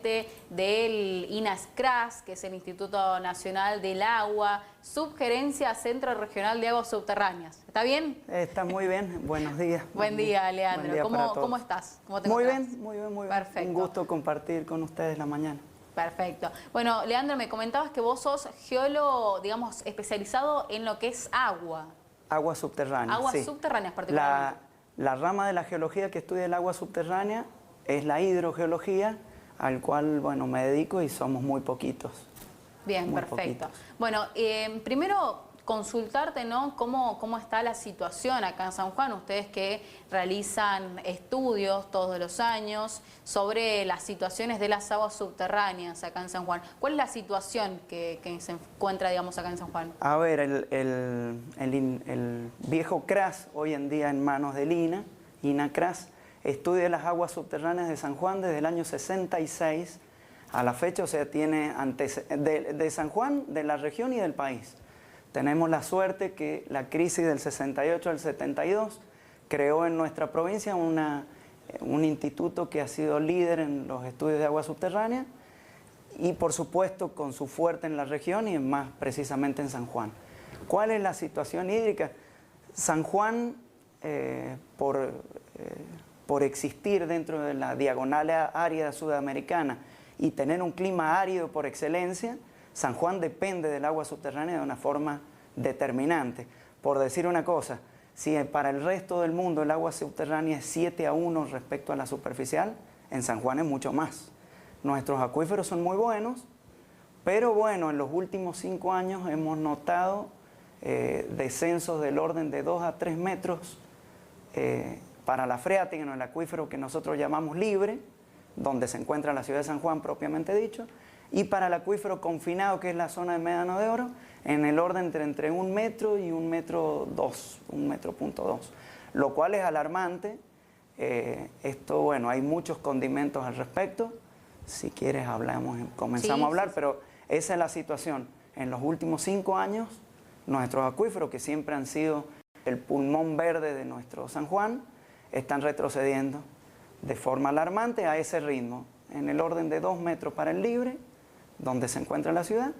del INASCRAS, que es el Instituto Nacional del Agua, subgerencia Centro Regional de Aguas Subterráneas. ¿Está bien? Está muy bien. Buenos días. Buen día, Leandro. Buen día ¿Cómo estás? ¿Cómo te muy encontrás? bien, muy bien, muy bien. Perfecto. Un gusto compartir con ustedes la mañana. Perfecto. Bueno, Leandro, me comentabas que vos sos geólogo, digamos, especializado en lo que es agua. Aguas subterráneas, Aguas sí. subterráneas particularmente. La rama de la geología que estudia el agua subterránea es la hidrogeología, al cual, bueno, me dedico y somos muy poquitos. Bien, muy perfecto. poquitos. Bueno, primero consultarte, ¿no? ¿Cómo está la situación acá en San Juan? Ustedes que realizan estudios todos los años sobre las situaciones de las aguas subterráneas acá en San Juan. ¿Cuál es la situación que se encuentra, digamos, acá en San Juan? A ver, el viejo CRAS, hoy en día en manos del INACRAS, estudia las aguas subterráneas de San Juan desde el año 66 a la fecha, o sea, tiene de San Juan, de la región y del país. Tenemos la suerte que la crisis del 68 al 72 creó en nuestra provincia un instituto que ha sido líder en los estudios de agua subterránea y, por supuesto, con su fuerte en la región y más precisamente en San Juan. ¿Cuál es la situación hídrica? San Juan, por existir dentro de la diagonal árida sudamericana y tener un clima árido por excelencia, San Juan depende del agua subterránea de una forma determinante. Por decir una cosa, si para el resto del mundo el agua subterránea es 7-1 respecto a la superficial, en San Juan es mucho más. Nuestros acuíferos son muy buenos, pero bueno, en los últimos 5 años hemos notado descensos del orden de 2 a 3 metros para la freática, en el acuífero que nosotros llamamos libre, donde se encuentra la ciudad de San Juan propiamente dicho, y para el acuífero confinado, que es la zona de Médano de Oro, en el orden entre 1 metro y 1,2 metros, 1,2 metros, lo cual es alarmante. Esto, bueno, hay muchos condimentos al respecto. Si quieres comenzamos a hablar, pero esa es la situación. En los últimos 5 años, nuestros acuíferos, que siempre han sido el pulmón verde de nuestro San Juan, están retrocediendo de forma alarmante a ese ritmo, en el orden de 2 metros para el libre, donde se encuentra la ciudad,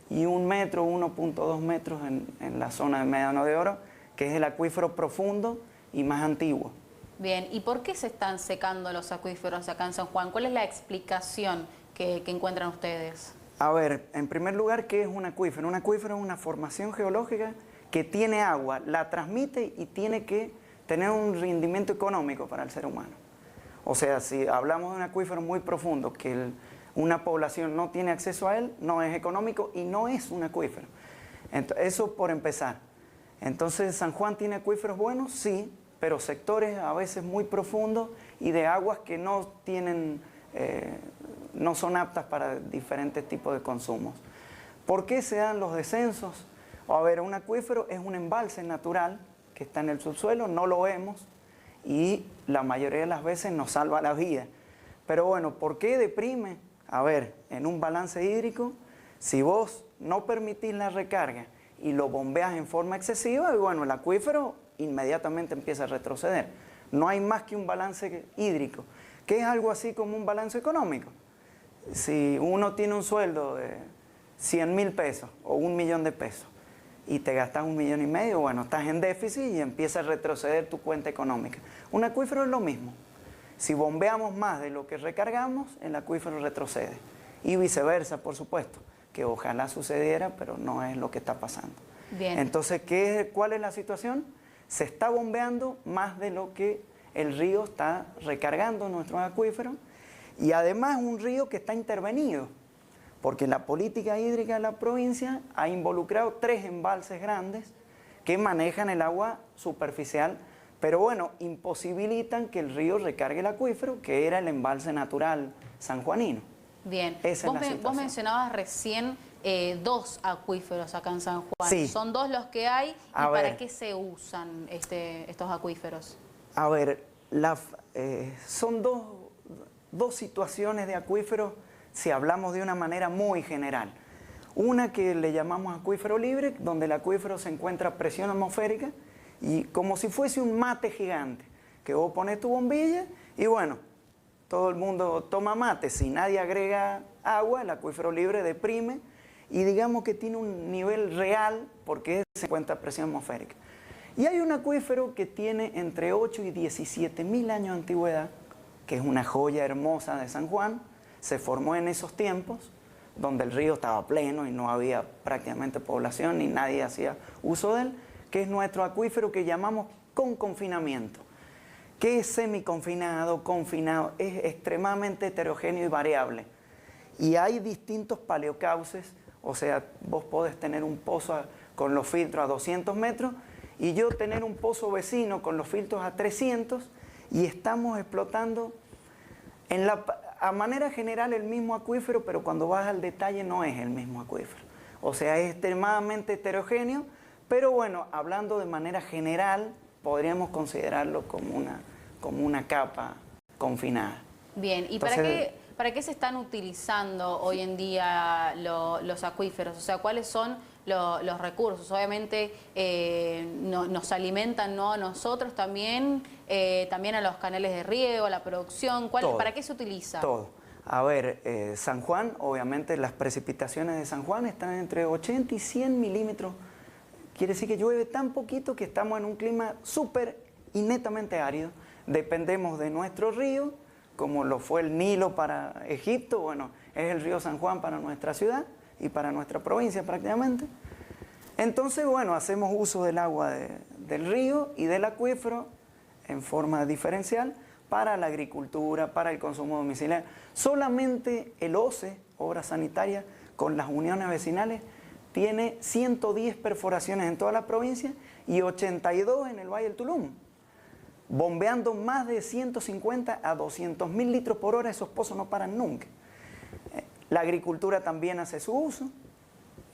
y 1 metro, 1,2 metros en la zona de Médano de Oro, que es el acuífero profundo y más antiguo. Bien, ¿y por qué se están secando los acuíferos acá en San Juan? ¿Cuál es la explicación que encuentran ustedes? A ver, en primer lugar, ¿qué es un acuífero? Un acuífero es una formación geológica que tiene agua, la transmite y tiene que tener un rendimiento económico para el ser humano. O sea, si hablamos de un acuífero muy profundo, que una población no tiene acceso a él, no es económico y no es un acuífero. Eso por empezar. Entonces, ¿San Juan tiene acuíferos buenos? Sí, pero sectores a veces muy profundos y de aguas que no son aptas para diferentes tipos de consumos. ¿Por qué se dan los descensos? A ver, un acuífero es un embalse natural que está en el subsuelo, no lo vemos y la mayoría de las veces nos salva la vida. Pero bueno, ¿por qué deprime? A ver, en un balance hídrico, si vos no permitís la recarga y lo bombeas en forma excesiva, bueno, el acuífero inmediatamente empieza a retroceder. No hay más que un balance hídrico, que es algo así como un balance económico. Si uno tiene un sueldo de 100.000 pesos o 1 millón de pesos y te gastas 1,5 millones, bueno, estás en déficit y empieza a retroceder tu cuenta económica. Un acuífero es lo mismo. Si bombeamos más de lo que recargamos, el acuífero retrocede. Y viceversa, por supuesto, que ojalá sucediera, pero no es lo que está pasando. Bien. Entonces, ¿cuál es la situación? Se está bombeando más de lo que el río está recargando nuestros acuíferos y además un río que está intervenido, porque la política hídrica de la provincia ha involucrado 3 embalses grandes que manejan el agua superficial, pero bueno, imposibilitan que el río recargue el acuífero, que era el embalse natural sanjuanino. Bien, vos mencionabas recién 2 acuíferos acá en San Juan. Sí. ¿Son 2 los que hay? ¿Y para qué se usan estos acuíferos? A ver, son dos situaciones de acuíferos si hablamos de una manera muy general. Una que le llamamos acuífero libre, donde el acuífero se encuentra a presión atmosférica y como si fuese un mate gigante, que vos pones tu bombilla y bueno, todo el mundo toma mate, si nadie agrega agua, el acuífero libre deprime y digamos que tiene un nivel real porque se encuentra a presión atmosférica. Y hay un acuífero que tiene entre 8 y 17 mil años de antigüedad, que es una joya hermosa de San Juan, se formó en esos tiempos, donde el río estaba pleno y no había prácticamente población ni nadie hacía uso de él, que es nuestro acuífero que llamamos con confinamiento. ¿Qué es semiconfinado, confinado? Es extremadamente heterogéneo y variable. Y hay distintos paleocauces, o sea, vos podés tener un pozo con los filtros a 200 metros y yo tener un pozo vecino con los filtros a 300 y estamos explotando a manera general el mismo acuífero, pero cuando vas al detalle no es el mismo acuífero. O sea, es extremadamente heterogéneo, pero bueno, hablando de manera general, podríamos considerarlo como una capa confinada. Bien, ¿y entonces, para qué se están utilizando hoy en día los acuíferos? O sea, ¿cuáles son los recursos? Obviamente nos alimentan, ¿no?, a nosotros también, también a los canales de riego, a la producción. ¿Para qué se utiliza? Todo. A ver, San Juan, obviamente las precipitaciones de San Juan están entre 80 y 100 milímetros. Quiere decir que llueve tan poquito que estamos en un clima súper y netamente árido. Dependemos de nuestro río, como lo fue el Nilo para Egipto, bueno, es el río San Juan para nuestra ciudad y para nuestra provincia prácticamente. Entonces, bueno, hacemos uso del agua del río y del acuífero en forma diferencial para la agricultura, para el consumo domiciliario. Solamente el OCE, Obras Sanitarias, con las uniones vecinales, tiene 110 perforaciones en toda la provincia y 82 en el Valle del Tulum, bombeando más de 150 a 200 mil litros por hora. Esos pozos no paran nunca. La agricultura también hace su uso,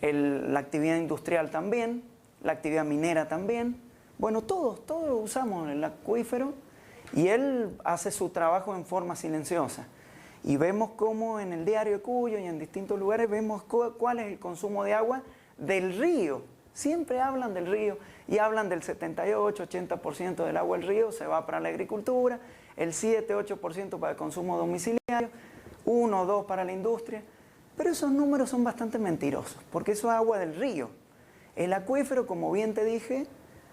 la actividad industrial también, la actividad minera también. Bueno, todos usamos el acuífero y él hace su trabajo en forma silenciosa. Y vemos cómo en el diario de Cuyo y en distintos lugares vemos cuál es el consumo de agua del río. Siempre hablan del río y hablan del 78-80% del agua del río se va para la agricultura, el 7-8% para el consumo domiciliario, 1 o 2 para la industria. Pero esos números son bastante mentirosos, porque eso es agua del río. El acuífero, como bien te dije,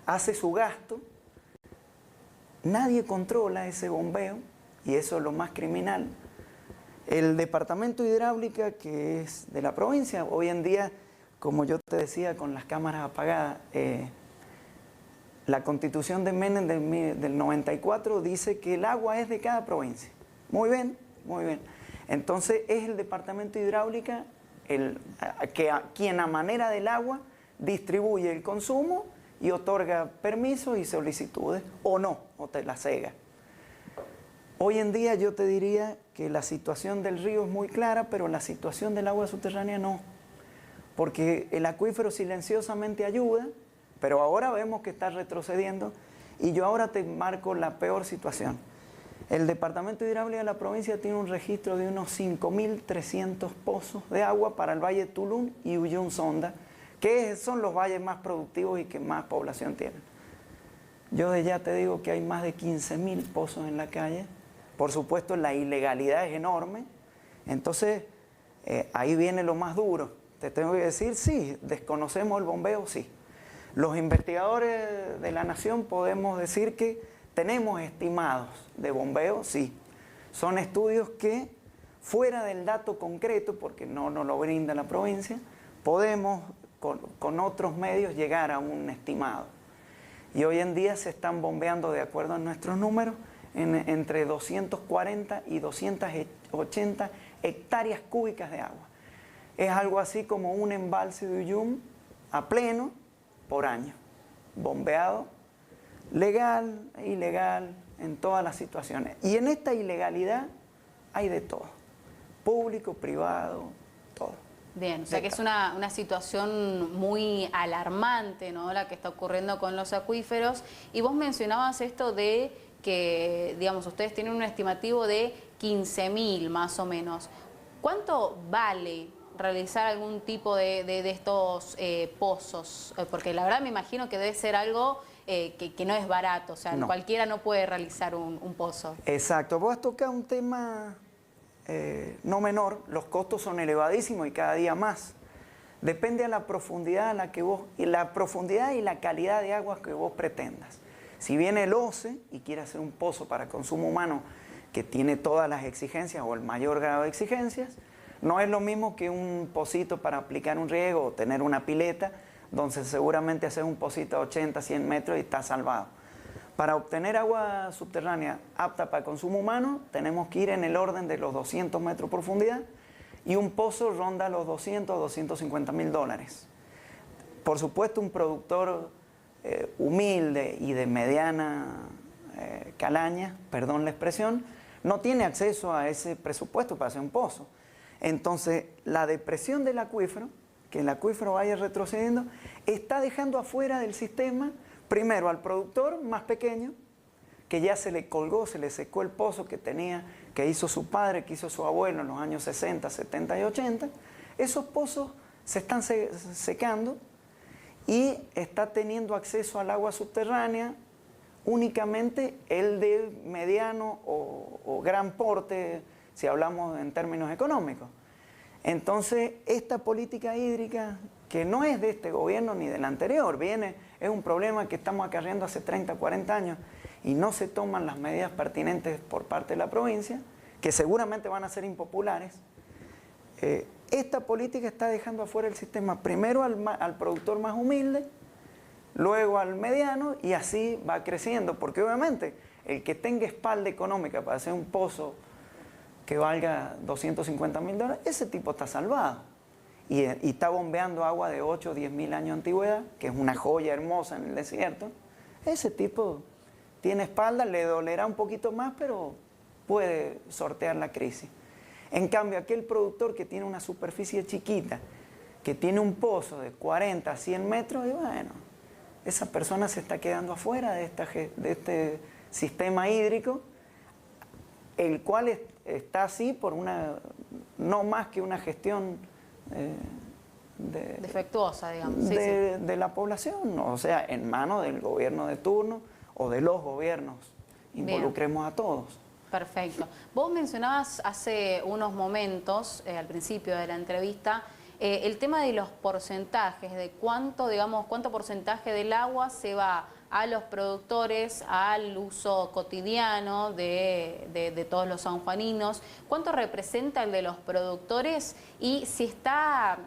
hace su gasto. Nadie controla ese bombeo y eso es lo más criminal. El departamento de hidráulica, que es de la provincia, hoy en día, como yo te decía, con las cámaras apagadas, la Constitución de Menem del 94 dice que el agua es de cada provincia. Muy bien, muy bien. Entonces es el departamento de hidráulica quien a manera del agua distribuye el consumo y otorga permisos y solicitudes, o no, o te la cega. Hoy en día yo te diría que la situación del río es muy clara, pero la situación del agua subterránea no. Porque el acuífero silenciosamente ayuda, pero ahora vemos que está retrocediendo y yo ahora te marco la peor situación. El Departamento de Hidráulica de la provincia tiene un registro de unos 5.300 pozos de agua para el Valle de Tulum y Uyun Sonda, que son los valles más productivos y que más población tienen. Yo de ya te digo que hay más de 15.000 pozos en la calle. Por supuesto, la ilegalidad es enorme. Entonces, ahí viene lo más duro. Te tengo que decir, sí, desconocemos el bombeo, sí. Los investigadores de la Nación podemos decir que tenemos estimados de bombeo, sí. Son estudios que, fuera del dato concreto, porque no nos lo brinda la provincia, podemos con otros medios llegar a un estimado. Y hoy en día se están bombeando, de acuerdo a nuestros números, entre 240 y 280 hectáreas cúbicas de agua. Es algo así como un embalse de Uyum a pleno por año, bombeado, legal e ilegal en todas las situaciones. Y en esta ilegalidad hay de todo, público, privado, todo. Bien, o sea que es una situación muy alarmante, ¿no?, la que está ocurriendo con los acuíferos. Y vos mencionabas esto de que, digamos, ustedes tienen un estimativo de 15.000 más o menos. ¿Cuánto vale realizar algún tipo de estos pozos? Porque la verdad me imagino que debe ser algo que no es barato, o sea, No. cualquiera no puede realizar un pozo. Exacto, vos has tocado un tema no menor, los costos son elevadísimos y cada día más. Depende de la profundidad a la que vos, y la profundidad y la calidad de agua que vos pretendas. Si viene el OCE y quiere hacer un pozo para consumo humano que tiene todas las exigencias o el mayor grado de exigencias, no es lo mismo que un pocito para aplicar un riego o tener una pileta, donde seguramente haces un pocito a 80, 100 metros y está salvado. Para obtener agua subterránea apta para consumo humano, tenemos que ir en el orden de los 200 metros de profundidad y un pozo ronda los 200 o 250 mil dólares. Por supuesto, un productor humilde y de mediana calaña, perdón la expresión, no tiene acceso a ese presupuesto para hacer un pozo. Entonces, la depresión del acuífero, que el acuífero vaya retrocediendo, está dejando afuera del sistema, primero al productor más pequeño, que ya se le colgó, se le secó el pozo que tenía, que hizo su padre, que hizo su abuelo en los años 60, 70 y 80. Esos pozos se están secando y está teniendo acceso al agua subterránea únicamente el de mediano o gran porte, si hablamos en términos económicos. Entonces, esta política hídrica, que no es de este gobierno ni del anterior, es un problema que estamos acarreando hace 30, 40 años y no se toman las medidas pertinentes por parte de la provincia, que seguramente van a ser impopulares. Esta política está dejando afuera el sistema, primero al productor más humilde, luego al mediano, y así va creciendo, porque obviamente el que tenga espalda económica para hacer un pozo que valga 250 mil dólares, ese tipo está salvado. Y está bombeando agua de 8 o 10 mil años de antigüedad, que es una joya hermosa en el desierto. Ese tipo tiene espalda, le dolerá un poquito más, pero puede sortear la crisis. En cambio, aquel productor que tiene una superficie chiquita, que tiene un pozo de 40 a 100 metros, y bueno, esa persona se está quedando afuera de este sistema hídrico, el cual está así por no más que una gestión defectuosa, digamos. De la población, o sea, en manos del gobierno de turno o de los gobiernos. Involucremos a todos. Perfecto. Vos mencionabas hace unos momentos, al principio de la entrevista, el tema de los porcentajes, de cuánto porcentaje del agua se va a los productores, al uso cotidiano de todos los sanjuaninos, cuánto representa el de los productores y si está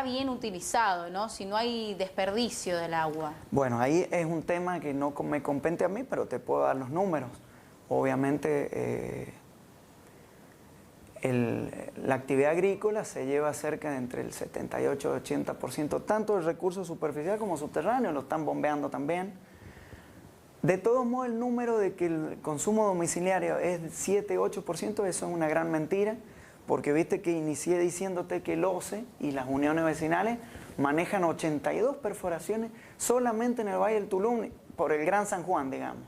bien utilizado, ¿no? Si no hay desperdicio del agua. Bueno, ahí es un tema que no me compete a mí, pero te puedo dar los números. Obviamente, la actividad agrícola se lleva cerca de entre el 78 y 80%, tanto del recurso superficial como subterráneo, lo están bombeando también. De todos modos, el número de que el consumo domiciliario es 7-8%, eso es una gran mentira, porque viste que inicié diciéndote que el OCE y las uniones vecinales manejan 82 perforaciones solamente en el Valle del Tulum, por el Gran San Juan, digamos.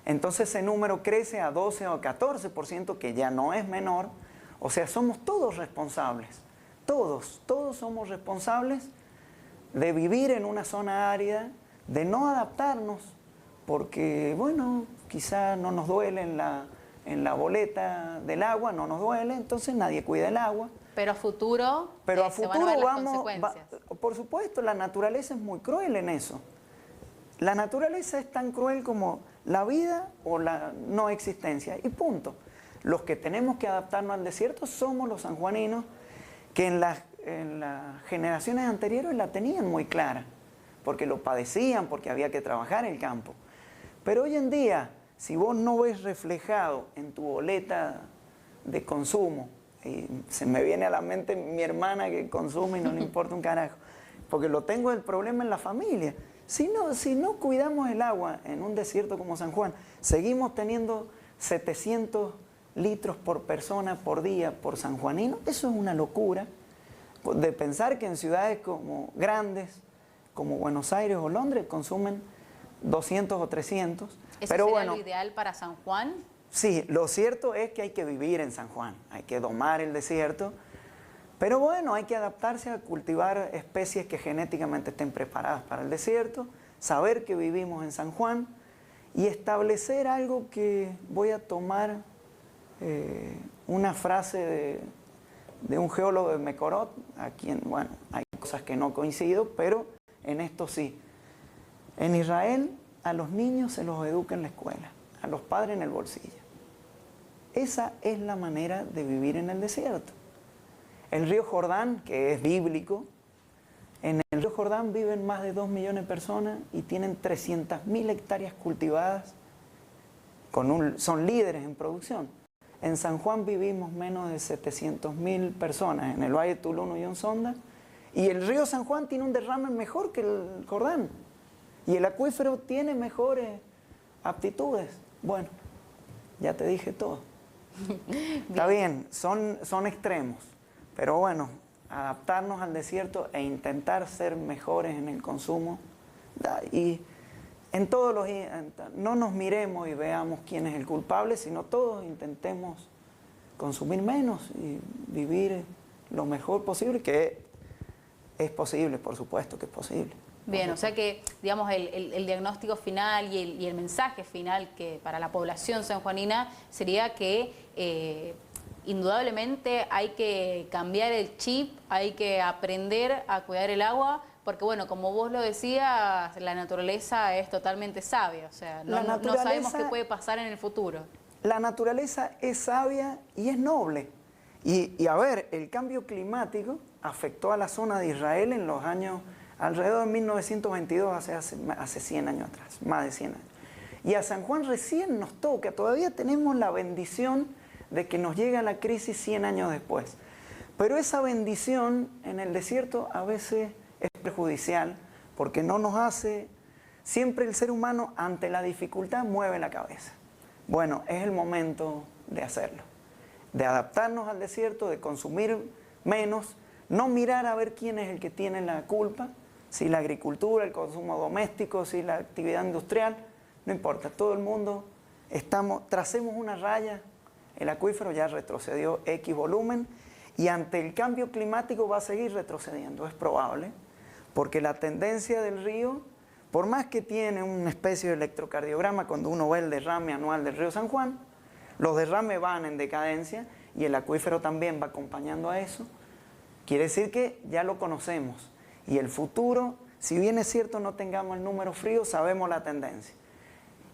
Entonces ese número crece a 12 o 14%, que ya no es menor. O sea, somos todos responsables, todos somos responsables de vivir en una zona árida, de no adaptarnos, porque, bueno, quizá no nos duele en la boleta del agua, no nos duele, entonces nadie cuida el agua. Pero a futuro, Pero a se futuro van a ver las consecuencias. Por supuesto, la naturaleza es muy cruel en eso. La naturaleza es tan cruel como la vida o la no existencia, y punto. Los que tenemos que adaptarnos al desierto somos los sanjuaninos, que en las generaciones anteriores la tenían muy clara, porque lo padecían, porque había que trabajar el campo. Pero hoy en día, si vos no ves reflejado en tu boleta de consumo, y se me viene a la mente mi hermana que consume y no le importa un carajo, porque lo tengo el problema en la familia. Si no cuidamos el agua en un desierto como San Juan, seguimos teniendo 700 litros por persona por día por sanjuanino, eso es una locura. De pensar que en ciudades como grandes, como Buenos Aires o Londres, consumen 200 o 300. ¿Eso pero sería bueno, lo ideal para San Juan? Sí, lo cierto es que hay que vivir en San Juan, hay que domar el desierto, pero bueno, hay que adaptarse a cultivar especies que genéticamente estén preparadas para el desierto, saber que vivimos en San Juan y establecer algo que voy a tomar una frase de un geólogo de Mekorot, a quien, bueno, hay cosas que no coincido, pero en esto sí. En Israel a los niños se los educa en la escuela, a los padres en el bolsillo. Esa es la manera de vivir en el desierto. El río Jordán, que es bíblico, en el río Jordán viven más de 2 millones de personas y tienen 300.000 hectáreas cultivadas, son líderes en producción. En San Juan vivimos menos de 700.000 personas, en el Valle de Tuluno y Onsonda, y el río San Juan tiene un derrame mejor que el Jordán, y el acuífero tiene mejores aptitudes. Bueno, ya te dije todo. Está bien, son extremos, pero bueno, adaptarnos al desierto e intentar ser mejores en el consumo. Y en todos los, no nos miremos y veamos quién es el culpable, sino todos intentemos consumir menos y vivir lo mejor posible, que es posible, por supuesto que es posible. Bien, o sea que, digamos, el diagnóstico final y el mensaje final que para la población sanjuanina sería que indudablemente hay que cambiar el chip, hay que aprender a cuidar el agua, porque bueno, como vos lo decías, la naturaleza es totalmente sabia, o sea, no sabemos qué puede pasar en el futuro. La naturaleza es sabia y es noble. Y a ver, el cambio climático afectó a la zona de Israel en los años, alrededor de 1922, hace 100 años atrás, más de 100 años. Y a San Juan recién nos toca, todavía tenemos la bendición de que nos llega la crisis 100 años después. Pero esa bendición en el desierto a veces es perjudicial porque no nos hace, siempre el ser humano ante la dificultad mueve la cabeza. Bueno, es el momento de hacerlo, de adaptarnos al desierto, de consumir menos, no mirar a ver quién es el que tiene la culpa, si la agricultura, el consumo doméstico, si la actividad industrial, no importa, todo el mundo tracemos una raya. El acuífero ya retrocedió X volumen y ante el cambio climático va a seguir retrocediendo, es probable, porque la tendencia del río, por más que tiene una especie de electrocardiograma, cuando uno ve el derrame anual del río San Juan, los derrames van en decadencia y el acuífero también va acompañando a eso. Quiere decir que ya lo conocemos y el futuro, si bien es cierto no tengamos el número frío, sabemos la tendencia.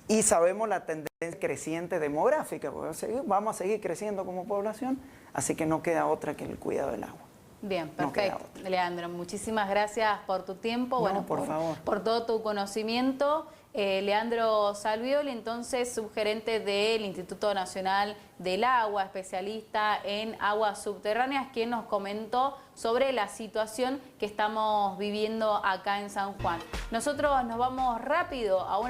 Y sabemos la tendencia creciente demográfica, porque vamos a seguir creciendo como población, así que no queda otra que el cuidado del agua. Bien, perfecto. No, Leandro, muchísimas gracias por tu tiempo, no, bueno, por favor. Por todo tu conocimiento. Leandro Salvioli, entonces subgerente del Instituto Nacional del Agua, especialista en aguas subterráneas, quien nos comentó sobre la situación que estamos viviendo acá en San Juan. Nosotros nos vamos rápido a una